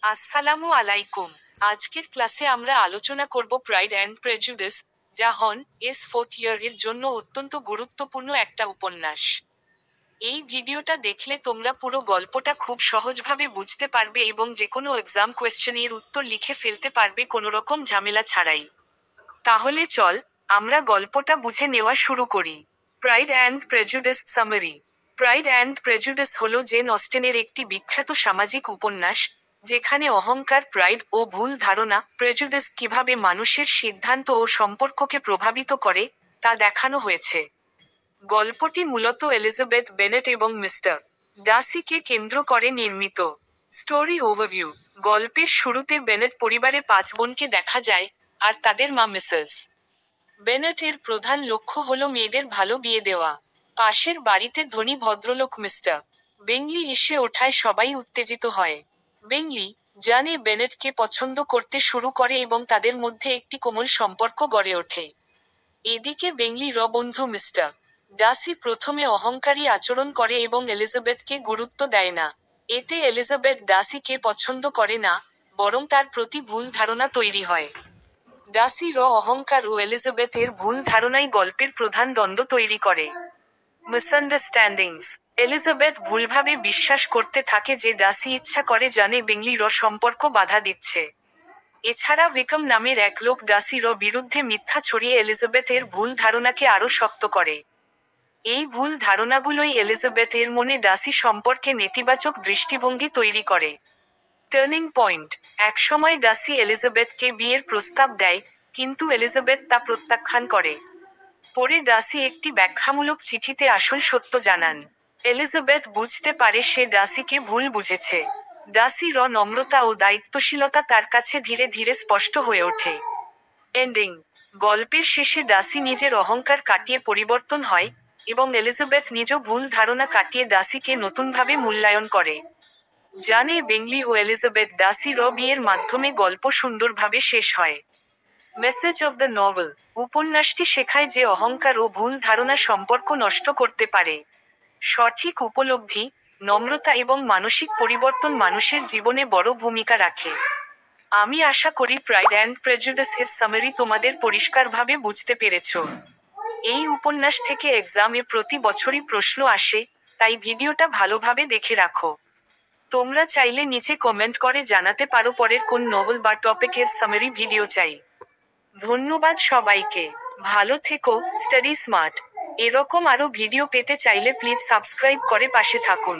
আসসালামু আলাইকুম। আজকের ক্লাসে আমরা আলোচনা করব প্রাইড অ্যান্ড প্রেজুডিস, যা হন এস ফোর্থ ইয়ার এর জন্য অত্যন্ত গুরুত্বপূর্ণ একটা উপন্যাস। এই ভিডিওটা দেখলে তোমরা পুরো গল্পটা খুব সহজভাবে বুঝতে পারবে এবং যেকোনো এক্সাম কোয়েশ্চেনের উত্তর লিখে ফেলতে পারবে কোনোরকম ঝামেলা ছাড়াই। তাহলে চল আমরা গল্পটা বুঝে নেওয়া শুরু করি। Pride and prejudice summary. Pride and prejudice হলো জেন অস্টেনের একটি বিখ্যাত সামাজিক উপন্যাস, যেখানে অহংকার, প্রাইড ও ভুল ধারণা, প্রেজুডিস কিভাবে মানুষের সিদ্ধান্ত ও সম্পর্ককে প্রভাবিত করে তা দেখানো হয়েছে। গল্পটি মূলত এলিজাবেথ বেনেট এবং মিস্টার ডাসিকে কেন্দ্র করে নির্মিত। Story overview. গল্পের শুরুতে বেনেট পরিবারে 5 বোনকে দেখা যায়, আর তাদের মা মিসেস বেনেট এর প্রধান লক্ষ্য হলো মেয়েদের ভালো বিয়ে দেওয়া। পাশের বাড়িতে ধনী ভদ্রলোক মিস্টার বেংলি এসে ওঠায় সবাই উত্তেজিত হয়। বেংলি জানে বেনেটকে পছন্দ করতে শুরু করে এবং তাদের মধ্যে একটি কোমল সম্পর্ক গড়ে ওঠে। এদিকে বেংলি বন্ধু মিস্টার ডাসি প্রথমে অহংকারী আচরণ করে এবং এলিজাবেথকে গুরুত্ব দেয় না। এতে এলিজাবেথ ডাসিকে পছন্দ করে না, বরং তার প্রতি ভুল ধারণা তৈরি হয়। ডাসির অহংকার ও এলিজাবেথের ভুল ধারণাই গল্পের প্রধান দ্বন্দ্ব তৈরি করে। মিসআন্ডারস্ট্যান্ডিংস। এলিজাবেথ ভুলভাবে বিশ্বাস করতে থাকে যে ডাসি ইচ্ছা করে জানে বেংলির সম্পর্ক বাধা দিচ্ছে। এছাড়া উইকম নামের এক লোক ডাসির বিরুদ্ধে মিথ্যা ছড়িয়ে এলিজাবেথের ভুল ধারণাকে আরও শক্ত করে। এই ভুল ধারণাগুলোই এলিজাবেথের মনে ডাসি সম্পর্কে নেতিবাচক দৃষ্টিভঙ্গি তৈরি করে। Turning point. একসময় ডাসি এলিজাবেথকে বিয়ের প্রস্তাব দেয়, কিন্তু এলিজাবেথ তা প্রত্যাখ্যান করে। পরে ডাসি একটি ব্যাখ্যামূলক চিঠিতে আসল সত্য জানান। এলিজাবেথ বুঝতে পারে সে ডাসিকে ভুল বুঝেছে। ডাসির নম্রতা ও দায়িত্বশীলতা তার কাছে ধীরে ধীরে স্পষ্ট হয়ে ওঠে। এন্ডিং। গল্পের শেষে ডাসি নিজের অহংকার কাটিয়ে পরিবর্তন হয়, এবং এলিজাবেথ নিজ ভুল ধারণা কাটিয়ে ডাসিকে নতুনভাবে মূল্যায়ন করে। জানে বেংলি ও এলিজাবেথ ডাসির বিয়ের মাধ্যমে গল্প সুন্দরভাবে শেষ হয়। Message of the novel. উপন্যাসটি শেখায় যে অহংকার ও ভুল ধারণা সম্পর্ক নষ্ট করতে পারে। সঠিক উপলব্ধি, নম্রতা এবং মানসিক পরিবর্তন মানুষের জীবনে বড় ভূমিকা রাখে। আমি আশা করি প্রাইড অ্যান্ড প্রেজুডিস এর সামারি তোমাদের পরিষ্কারভাবে বুঝতে পেরেছ। এই উপন্যাস থেকে এক্সামে প্রতি বছরই প্রশ্ন আসে, তাই ভিডিওটা ভালোভাবে দেখে রাখো। তোমরা চাইলে নিচে কমেন্ট করে জানাতে পারো পরের কোন নভেল বা টপিকের সামারি ভিডিও চাই। ধন্যবাদ সবাইকে। ভালো থেকো, স্টাডি স্মার্ট। এরকম আরও ভিডিও পেতে চাইলে প্লিজ সাবস্ক্রাইব করে পাশে থাকুন।